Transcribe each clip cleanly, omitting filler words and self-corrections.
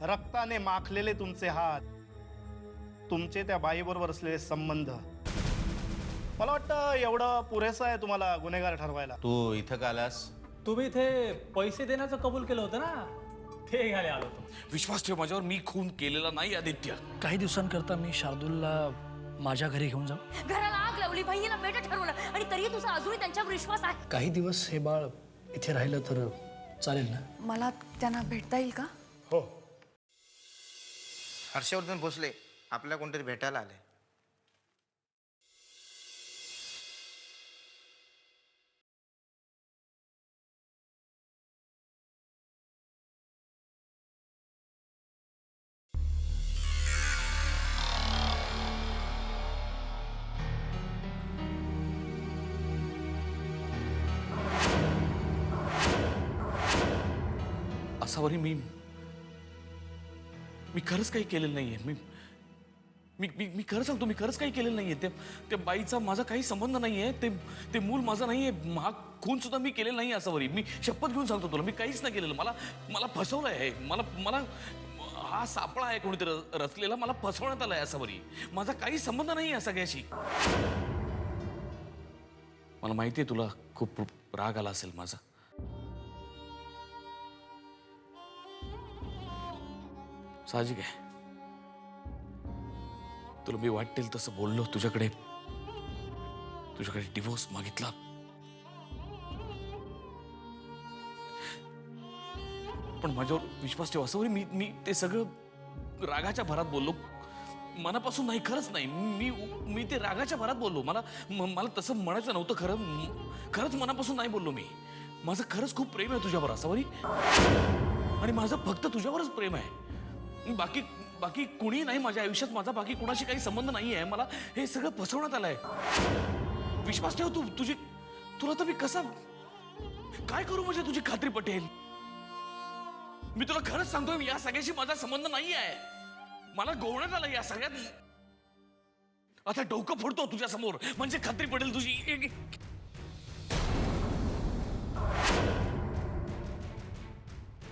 रक्ताने माखलेले तुमचे हात, तुमचे त्या बाईबरोबर असलेले संबंध, मला वाटतं एवढं पुरेसं आहे तुम्हाला गुन्हेगार ठरवायला. तू इथं का आलास? तुम्ही इथे पैसे देण्याचं कबूल केलं होतं ना, ते घ्यायला आलो होतो. विश्वास ठेव माझ्यावर, मी खून केलेला नाही आदित्य. काही दिवसांकरता मी शार्दूलला माझ्या घरी घेऊन जाऊ. घराला आग लावली, बहिणीला बेटा ठरवलं आणि तरीही तुझा अजूनही त्यांच्यावर विश्वास आहे. काही दिवस हे बाळ इथे राहिलं तर चालेल ना? मला त्यांना भेटता येईल का? हो. हर्षवर्धन भोसले आपल्याला कोणतरी भेटायला आले. असावरी मी खरंच काही केलेलं नाहीये. मी मी मी मी खरं सांगतो, मी खरंच काही केलेलं नाहीये. त्या बाईचा माझा काही संबंध नाहीये. ते मूल माझं नाहीये. हा खून सुद्धा मी केलेला नाही. असावरी मी शपथ घेऊन सांगतो तुला, मी काहीच नाही केलेलं. मला फसवलं आहे. मला हा सापळा आहे कोणीतरी रचलेला, मला फसवण्यात आलाय. असावरी माझा काही संबंध नाही या सगळ्याशी. मला माहिती आहे तुला खूप राग आला असेल माझा. साहजिक आहे, तुला मी वाटेल तसं बोललो, तुझ्याकडे डिवोर्स मागितला. पण माझ्यावर विश्वास ठेव असं, मी ते सगळं रागाच्या भरात बोललो. मनापासून नाही, खरंच नाही. मी ते रागाच्या भरात बोललो. मला तसं म्हणायचं नव्हतं. खरंच मनापासून नाही बोललो मी. माझं खरंच खूप प्रेम आहे तुझ्यावर असावरी, आणि माझं फक्त तुझ्यावरच प्रेम आहे. बाकी कुणी नाही माझ्या आयुष्यात. माझा बाकी कुणाशी काही संबंध नाही आहे. मला हे सगळं फसवण्यात आलंय. विश्वास ठेव तुला तर मी कसं काय करू म्हणजे तुझी खात्री पटेल. मी तुला खरंच सांगतोय, या सगळ्याशी माझा संबंध नाही आहे. मला गोवण्यात आलं या सगळ्यात. आता डोकं फोडतो तुझ्या समोर म्हणजे खात्री पडेल तुझी.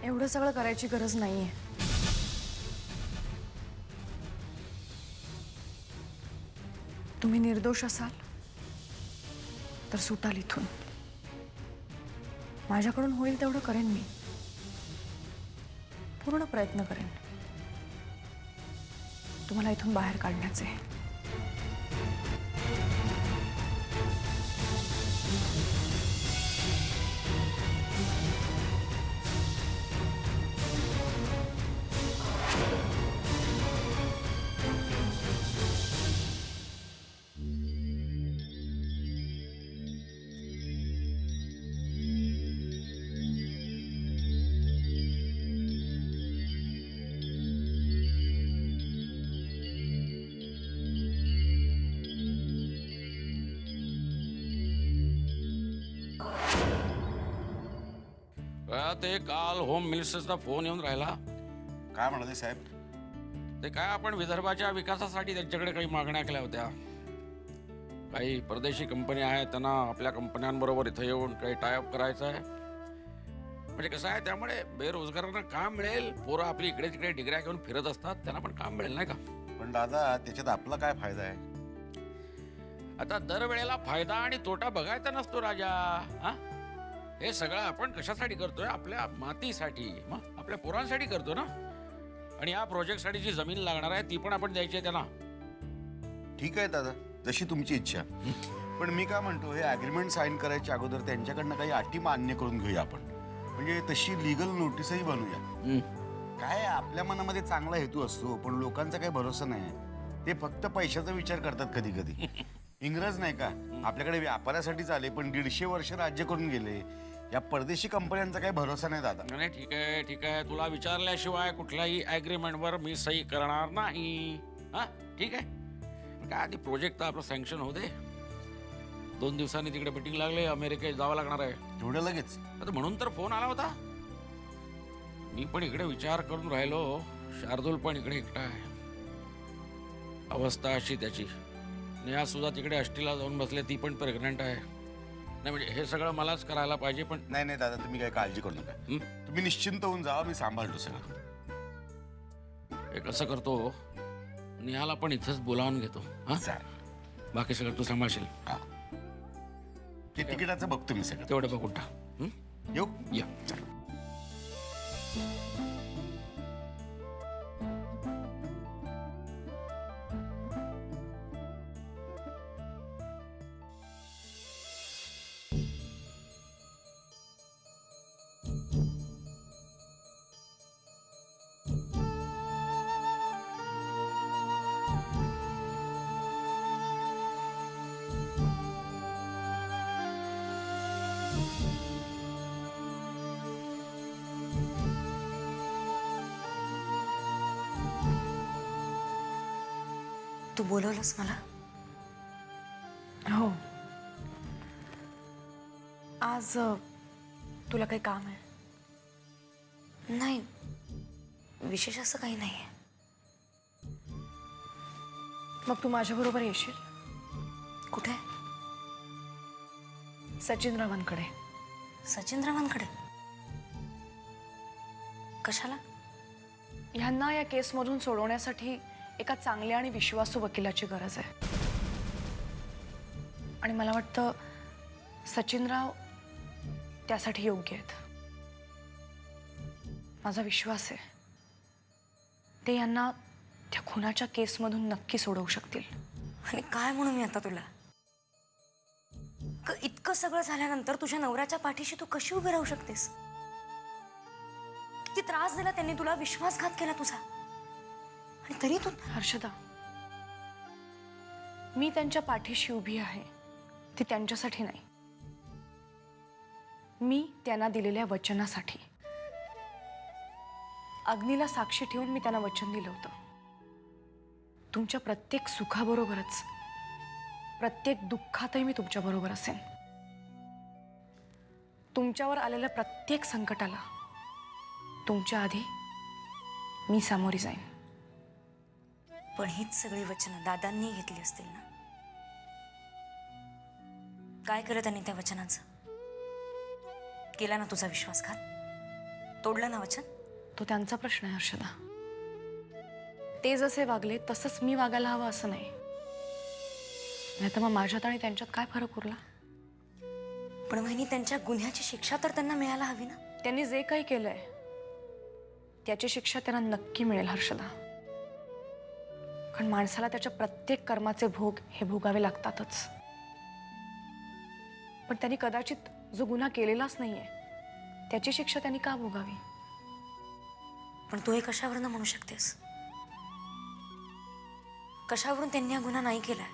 एवढं सगळं करायची गरज नाहीये. तुम्ही निर्दोष असाल तर सुटाल इथून. माझ्याकडून होईल तेवढं करेन मी. पूर्ण प्रयत्न करेन तुम्हाला इथून बाहेर काढण्याचे. ते काल होम मिनिस्टरचा फोन येऊन राहिला. काय म्हणाले साहेब? ते काय आपण विदर्भाच्या विकासासाठी त्यांच्याकडे काही मागण्या केल्या होत्या. काही परदेशी कंपनी आहेत, त्यांना आपल्या कंपन्यांबरोबर इथं येऊन काही टायअप करायचं आहे. म्हणजे कसं आहे, त्यामुळे बेरोजगारांना काम मिळेल. पोरं आपली इकडे तिकडे डिग्र्या घेऊन फिरत असतात, त्यांना पण काम मिळेल नाही का. पण दादा, त्याच्यात आपला काय फायदा आहे? आता दरवेळेला फायदा आणि तोटा बघायचा नसतो राजा. हा, हे सगळं आपण कशासाठी करतोय? आपल्या मातीसाठी, मग आपल्या पोरांसाठी करतो ना. आणि या प्रोजेक्टसाठी जी जमीन लागणार आहे ती पण आपण द्यायची आहे त्यांना. ठीक आहे दादा, जशी तुमची इच्छा. पण मी काय म्हणतो, हे अग्रीमेंट साईन करायच्या अगोदर त्यांच्याकडनं काही अटी मान्य करून घेऊया आपण. म्हणजे तशी लिगल नोटीसही बनवूया. काय आपल्या मनामध्ये चांगला हेतू असतो, पण लोकांचा काही भरोसा नाही. ते फक्त पैशाचा विचार करतात कधी कधी. इंग्रज नाही का, आपल्याकडे व्यापारासाठीच आले, पण 150 वर्ष राज्य करून गेले. या परदेशी कंपन्यांचा काही भरोसा नाही दादा. नाही, ठीक आहे ठीक आहे, तुला विचारल्याशिवाय कुठल्याही ॲग्रीमेंटवर मी सही करणार नाही. हा, ठीक आहे. काय आधी प्रोजेक्ट तर आपलं सँक्शन होऊ दे. 2 दिवसांनी तिकडे मीटिंग लागले, अमेरिकेत जावं लागणार आहे. एवढं लगेच? आता म्हणून तर फोन आला होता. मी पण इकडे विचार करून राहिलो. शार्दूल पण इकडे एकटा आहे. अवस्था अशी त्याची. नेहा सुद्धा तिकडे अष्टीला जाऊन बसले, ती पण प्रेग्नंट आहे. नाही म्हणजे हे सगळं मलाच करायला पाहिजे. पण नाही दादा, तुम्ही काही काळजी करू नका. तुम्ही निश्चिंत होऊन जावा, मी सांभाळतो सगळं. एक असं करतो, नेहाला पण इथंच बोलावून घेतो. हा, चालेल. बाकी सगळं तू सांभाळशील. हा. ते तिकिटाचं बघतो मी सगळं. तेवढं बघून टाक. हं? येऊ या. चला. तू बोलवलंस मला? हो. आज तुला काही काम आहे? नाही, विशेष असं काही नाहीये. मग तू माझ्याबरोबर येशील कुठे? सचिन रावांकडे. सचिन रावांकडे? कशाला? ह्यांना या केसमधून सोडवण्यासाठी एका चांगल्या आणि विश्वासू वकिलाची गरज आहे. आणि मला वाटतं सचिनराव त्यासाठी योग्य आहेत. माझा विश्वास आहे ते यांना त्या खुनाच्या केसमधून नक्की सोडवू शकतील. आणि काय म्हणू मी आता तुला? इतकं सगळं झाल्यानंतर तुझ्या नवऱ्याच्या पाठीशी तू कशी उभी राहू शकतेस? किती त्रास दिला त्यांनी तुला, विश्वासघात केला तुझा, आणि तरी तू... हर्षदा, मी त्यांच्या पाठीशी उभी आहे ती त्यांच्यासाठी नाही, मी त्यांना दिलेल्या वचनासाठी. अग्नीला साक्षी ठेवून मी त्यांना वचन दिलं होतं, तुमच्या प्रत्येक सुखाबरोबरच प्रत्येक दुःखातही मी तुमच्याबरोबर असेन. तुमच्यावर आलेल्या प्रत्येक संकटाला तुमच्या आधी मी सामोरी जाईन. पण हीच सगळी वचनं दादांनी घेतली असतील ना? काय केलं त्यांनी त्या वचनाचं? केला ना तुझा विश्वासघात? तोडलं ना वचन? तो त्यांचा प्रश्न आहे हर्षदा. ते जसे वागले तसंच मी वागायला हवं असं नाही. नाहीतर मग माझ्यात आणि त्यांच्यात काय फरक उरला? पण वहिनी, त्यांच्या गुन्ह्याची शिक्षा तर त्यांना मिळायला हवी ना? त्यांनी जे काही केलंय त्याची शिक्षा त्यांना नक्की मिळेल हर्षदा. कारण माणसाला त्याच्या प्रत्येक कर्माचे भोग हे भोगावे लागतातच. पण त्यांनी कदाचित जो गुन्हा केलेलाच नाहीये त्याची शिक्षा त्यांनी का भोगावी? पण तू हे कशावरून म्हणू शकतेस? कशावरून त्यांनी हा गुन्हा नाही केलाय?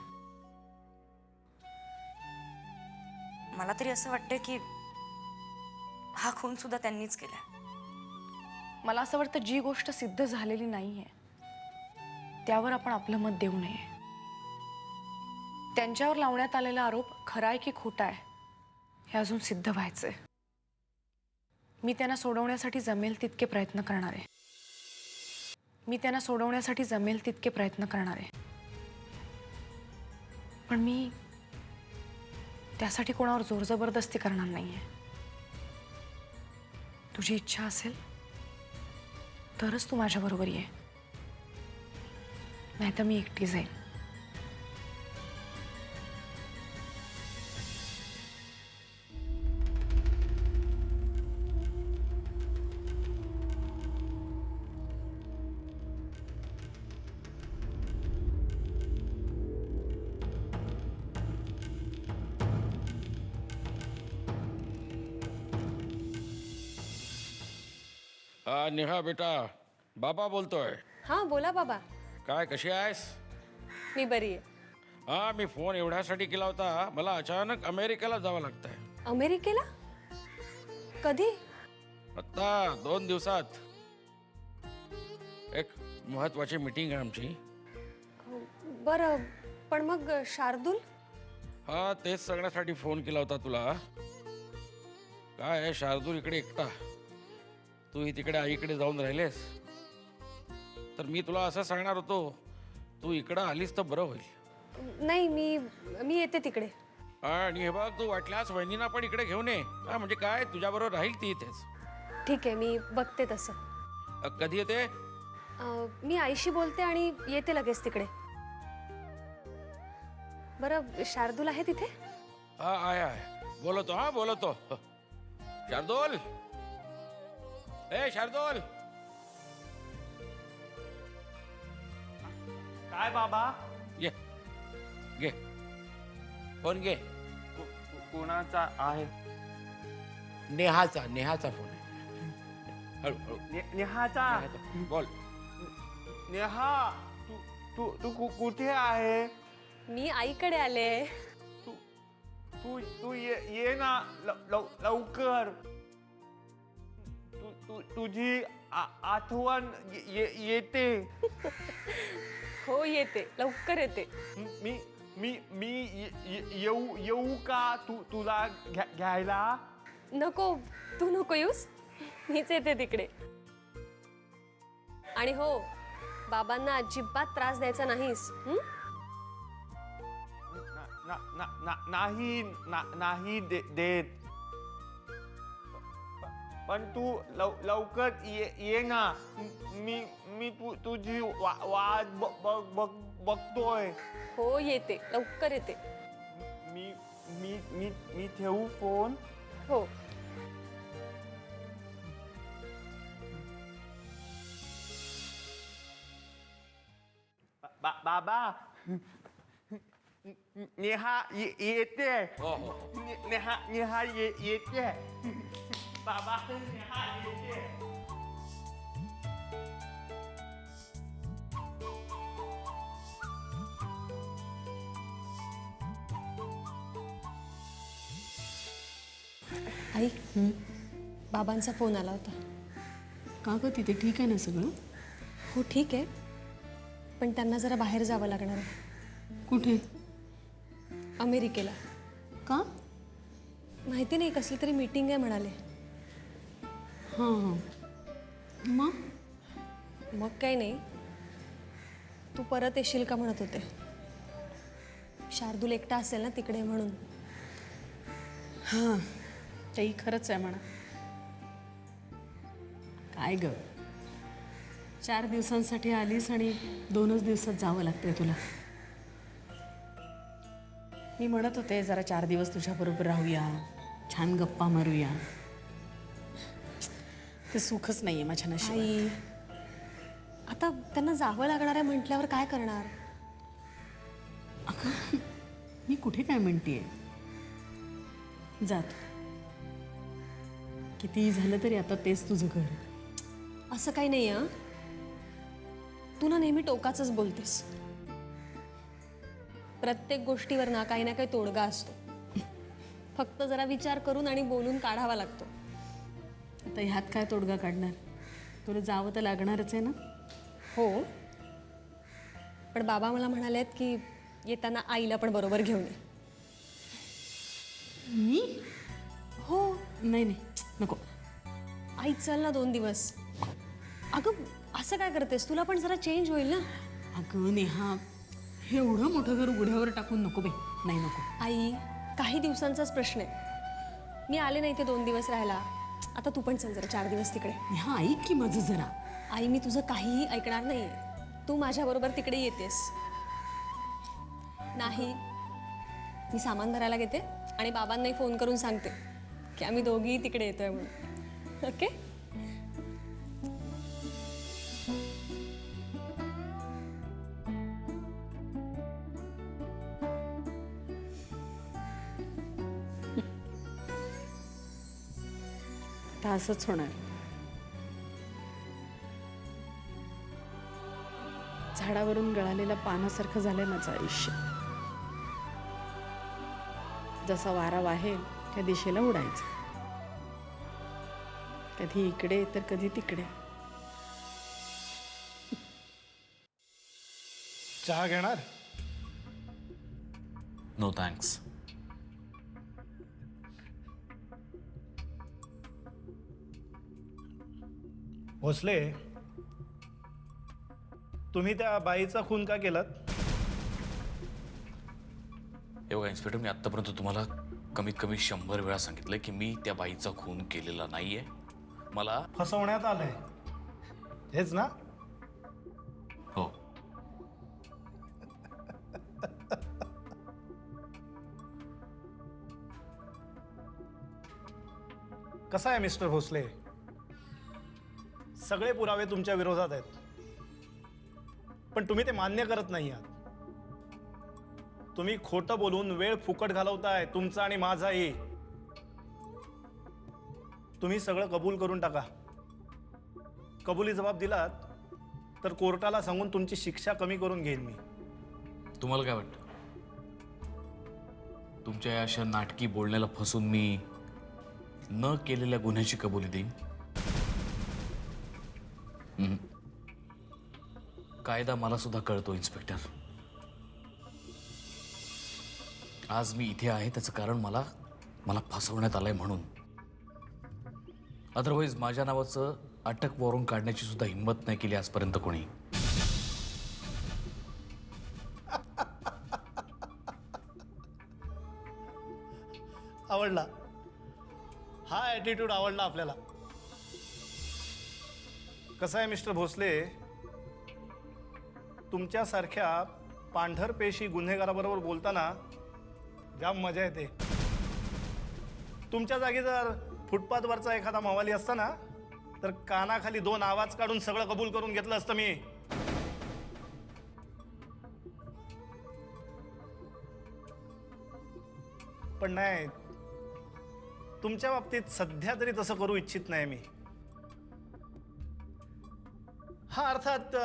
मला तरी असं वाटतं की हा खून सुद्धा त्यांनीच केलाय. मला असं वाटतं जी गोष्ट सिद्ध झालेली नाहीये त्यावर आपण आपलं मत देऊ नये. त्यांच्यावर लावण्यात आलेला आरोप खरा आहे की खोटा आहे हे अजून सिद्ध व्हायचंय. मी त्यांना सोडवण्यासाठी जमेल तितके प्रयत्न करणार आहे. पण मी त्यासाठी कोणावर जोर जबरदस्ती करणार नाहीये. तुझी इच्छा असेल तरच तू माझ्याबरोबर ये, नाहीतर मी एकटी जाईन. हा, नेहा बेटा, बाबा बोलतोय. हां बोला बाबा. काय, कशी आहेस? मी बरी आहे. हा, मी फोन एवढ्यासाठी केला होता, मला अचानक अमेरिकेला जावं लागतंय. अमेरिकेला? कधी? आत्ता 2 दिवसात. एक महत्वाची मीटिंग आहे आमची. बरं, पण मग शार्दूल? हा, तेच सांगण्यासाठी फोन केला होता तुला. काय आहे, शार्दूल इकडे एकटा, तूही तिकडे आईकडे जाऊन राहिलेस, तर मी तुला असं सांगणार होतो, तू इकडं आलीस तर बरं होईल. नाही, मी येते तिकडे. आणि हे बघ, तू वाटल्यास वहिनीना पण इकडे घेऊन ये. हा, म्हणजे काय, तुझ्याबरोबर राहील ती इथेच. ठीक आहे, मी बघते तसं. कधी येते? मी आईशी बोलते आणि येते लगेच तिकडे. बरं शार्दूल आहे तिथे? हा आहे बोलतो, हा बोलतो. शार्दूल, ए शार्दूल. काय बाबा? ये घे फोन घे. कोणाचा आहे? नेहाचा फोन आहे. हळू हळू नेहाचा. नेहाचा. बोल. नेहा, तू कुठे आहे? मी आईकडे आले. तू ये ना लवकर. तुझी आठवण येते. हो येते, लवकर येते. मी येऊ का तुला घ्यायला? नको, तू नको येऊस, मीच येते तिकडे. आणि हो, बाबांना अजिबात त्रास द्यायचा नाहीस. नाही देत. पण तू लवकर ये ना. मी तुझी वाट बघतोय. हो येते, लवकर येते. मी ठेवू फोन? हो. बाबा, नेहा येते. हो हो. नेहा येते. बाबा, नेहा येते. आई, बाबांचा फोन आला होता. का ग, तिथे ठीक आहे ना सगळं? हो ठीक आहे, पण त्यांना जरा बाहेर जावं लागणार आहे. कुठे? अमेरिकेला. का? माहिती नाही, कसली तरी मीटिंग आहे म्हणाले. हां हां. मग? मग काही नाही, तू परत येशील का म्हणत होते. शार्दूल एकटा असेल ना तिकडे म्हणून. हां, तेही खरंच आहे म्हणा. काय ग, 4 दिवसांसाठी आलीस आणि 2च दिवसात जावं लागतंय तुला. मी म्हणत होते जरा 4 दिवस तुझ्याबरोबर राहूया, छान गप्पा मारूया. ते सुखच नाहीये माझ्या नशिबात. आई, आता त्यांना जावं लागणार आहे म्हटल्यावर काय करणार. मी कुठे काय म्हणतेय, जात कितीही झालं तरी आता तेच तुझं घर. असं काही नाही हं. तू ना नेहमी टोकाचंच बोलतेस. प्रत्येक गोष्टीवर ना काही ना काही तोडगा असतो. फक्त जरा विचार करून आणि बोलून काढावा लागतो. आता ह्यात काय तोडगा काढणार? तुला जावं तर लागणारच आहे ना. हो, पण बाबा मला म्हणालेत की येताना आईला पण बरोबर घेऊन ये. मी? हो, नाही नाही, नको. आई चल ना 2 दिवस. अगं असं काय करतेस, तुला पण जरा चेंज होईल ना. अगं नेहा, हे एवढं मोठं घर उघड्यावर टाकून नको बाई. नाही नको. आई, काही दिवसांचाच प्रश्न आहे. मी आले नाही ते 2 दिवस राहायला. आता तू पण चल जरा 4 दिवस तिकडे. नेहा ऐक की माझं जरा. आई, मी तुझं काहीही ऐकणार नाही. तू माझ्याबरोबर तिकडे येतेस. नाही, मी सामान भरायला घेते आणि बाबांनाही फोन करून सांगते की आम्ही दोघीही तिकडे येतोय म्हणून. ओके? आता असंच होणार. झाडावरून गळालेल्या पानासारखं झालंय माझं आयुष्य. जसा वारा वाहेल त्या दिशेला उडायचं. कधी इकडे तर कधी तिकडे. चहा घेणार? No thanks. भोसले, तुम्ही त्या बाईचा खून का केलात? हे बघा इन्स्पेक्टर, मी आत्तापर्यंत तुम्हाला कमीत कमी 100 वेळा सांगितलं की मी त्या बाईचा खून केलेला नाहीये. मला फसवण्यात आलंय, हेच ना? कसं आहे मिस्टर भोसले, सगळे पुरावे तुमच्या विरोधात आहेत, पण तुम्ही ते मान्य करत नाही आहात. तुम्ही खोटं बोलून वेळ फुकट घालवताय, तुमचा आणि माझाही. तुम्ही सगळं कबूल करून टाका. कबुली जबाब दिलात तर कोर्टाला सांगून तुमची शिक्षा कमी करून घेईन मी. तुम्हाला काय वाटतं, तुमच्या या अशा नाटकी बोलण्याला फसून मी न केलेल्या गुन्ह्याची कबुली देईन? कायदा मला सुद्धा कळतो इन्स्पेक्टर. आज मी इथे आहे त्याचं कारण मला फसवण्यात आलंय म्हणून. अदरवाईज माझ्या नावाचं अटक वॉरंट काढण्याची सुद्धा हिंमत नाही केली आजपर्यंत कोणी. आवडला हा ॲटिट्यूड, आवडला आपल्याला. कसं आहे मिस्टर भोसले, तुमच्यासारख्या पांढरपेशी गुन्हेगाराबरोबर बोलताना जाम मजा येते. तुमच्या जागी जर फुटपाथवरचा एखादा मवाली असता ना, तर कानाखाली 2 आवाज काढून सगळं कबूल करून घेतलं असतं मी. पण नाही, तुमच्या बाबतीत सध्या तरी तसं करू इच्छित नाही मी. हा, अर्थात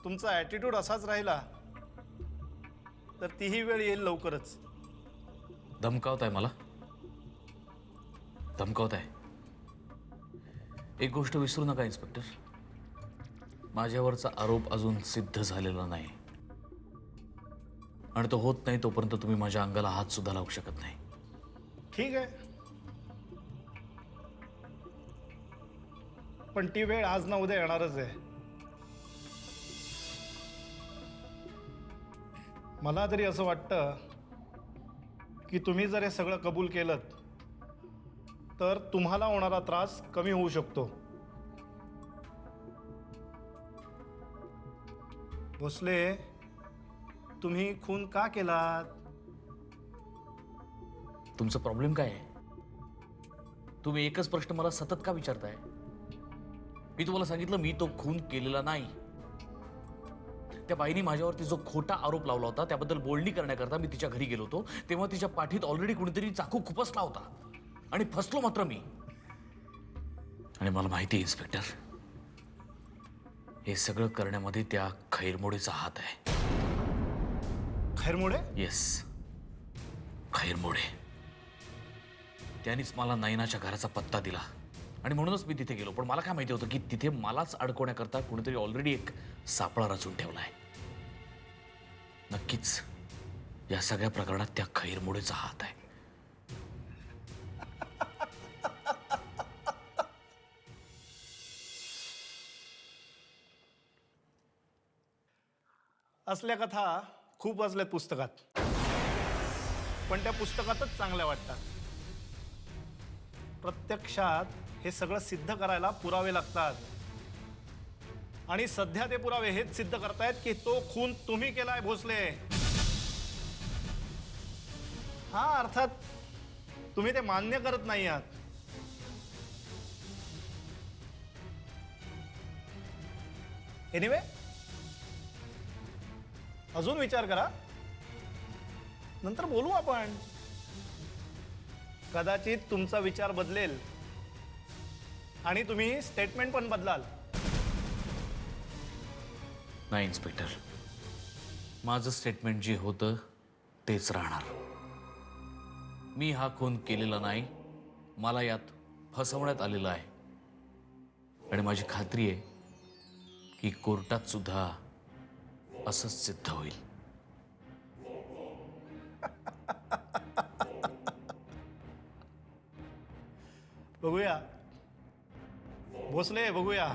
तुमचा ॲटिट्यूड असाच राहिला तर तीही वेळ येईल लवकरच. धमकावताय मला, धमकावताय. एक गोष्ट विसरू नका इन्स्पेक्टर, माझ्यावरचा आरोप अजून सिद्ध झालेला नाही, आणि तो होत नाही तोपर्यंत तुम्ही माझ्या अंगाला हात सुद्धा लावू शकत नाही. ठीक आहे, पण ती वेळ आज ना उद्या येणारच आहे. मला तरी असं वाटतं की तुम्ही जर हे सगळं कबूल केलं तर तुम्हाला होणारा त्रास कमी होऊ शकतो. भोसले, तुम्ही खून का केलात? तुमचा प्रॉब्लेम काय आहे? तुम्ही एकच प्रश्न मला सतत का विचारताय? मी तुम्हाला सांगितलं मी तो खून केलेला नाही. त्या बाईने माझ्यावरती जो खोटा आरोप लावला होता त्याबद्दल बोलणी करण्याकरता मी तिच्या घरी गेलो होतो, तेव्हा तिच्या पाठीत ऑलरेडी कुणीतरी चाकू खुपसला होता आणि फसलो मात्र मी. आणि मला माहिती आहे इन्स्पेक्टर, हे सगळं करण्यामध्ये त्या खैरमोडेचा हात आहे. खैरमोडे? येस, खैरमोडे. त्यानेच मला नयनाच्या घराचा पत्ता दिला आणि म्हणूनच मी तिथे गेलो. पण मला काय माहिती होतं की तिथे मलाच अडकवण्याकरता कुणीतरी ऑलरेडी एक सापळा रचून ठेवला आहे. नक्कीच या सगळ्या प्रकरणात त्या खैरमोडेचा हात आहे. असल्या कथा खूप वाचल्यात पुस्तकात, पण त्या पुस्तकातच चांगल्या वाटतात. प्रत्यक्षात हे सगळं सिद्ध करायला पुरावे लागतात, आणि सध्या ते पुरावे हेच सिद्ध करतायत की तो खून तुम्ही केलाय भोसले. हा, अर्थात तुम्ही ते मान्य करत नाही आहात. एनिवे, अजून विचार करा, नंतर बोलू आपण. कदाचित तुमचा विचार बदलेल आणि तुम्ही स्टेटमेंट पण बदलाल. नाही इन्स्पेक्टर, माझं स्टेटमेंट जे होतं तेच राहणार. मी हा खून केलेला नाही, मला यात फसवण्यात आलेलं आहे, आणि माझी खात्री आहे की कोर्टात सुद्धा असंच सिद्ध होईल. बघूया भोसले, बघूया.